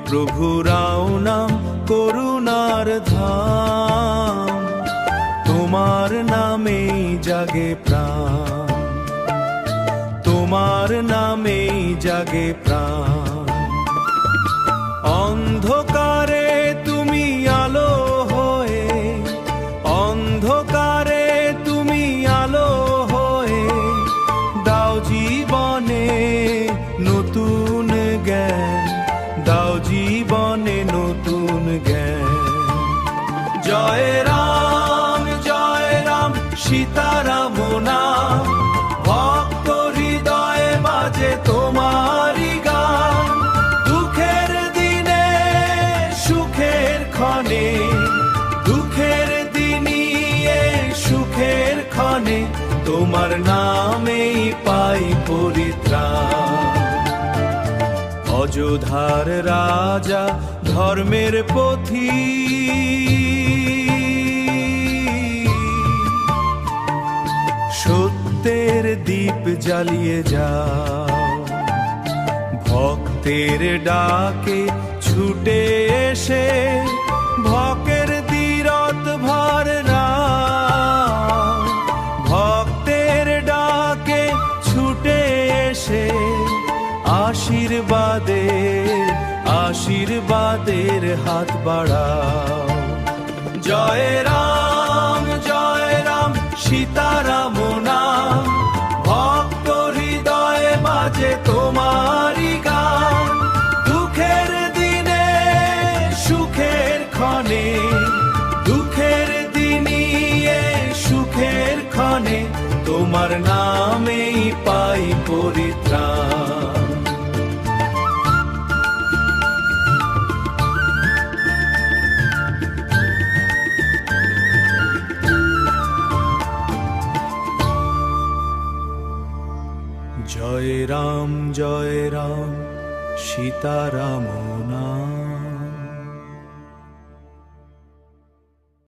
প্রভু রাও নাম করুণার ধাম, তোমার নামেই জাগে প্রাণ, তোমার নামেই জাগে প্রাণ। অন্ধকারে তুমি আলো হয়ে, অন্ধকারে তুমি আলো হয়ে দাও জীবনে নতুন জ্ঞান, দাও জীবনে নতুন জ্ঞান। জয় রাম সীতারাম নাম, ভক্ত হৃদয়ে বাজে তোমারি গান। দুঃখের দিনে সুখের ক্ষণে, দুঃখের দিনিয়ে সুখের ক্ষণে তোমার নামেই পাই পরিত্রাণ। অযোধ্যার রাজা ধর্মের পথিক, সত্যের দীপ জ্বালিয়ে যাও, ভক্তের ডাকে ছুটে এসে ভকের তীরথ ভর রাও। ভক্তের ডাকে ছুটে এসে আশীর্বাদের, আশীর্বাদের হাত বাড়াও। জয় রাম সীতারাম নাম, ভক্ত হৃদয়ে বাজে তোমারি গান। দুঃখের দিনে সুখের ক্ষণে, দুঃখের দিনিয়ে সুখের ক্ষণে তোমার নামেই পাই পরিত্রাণ। জয় রাম সীতারাম নাম।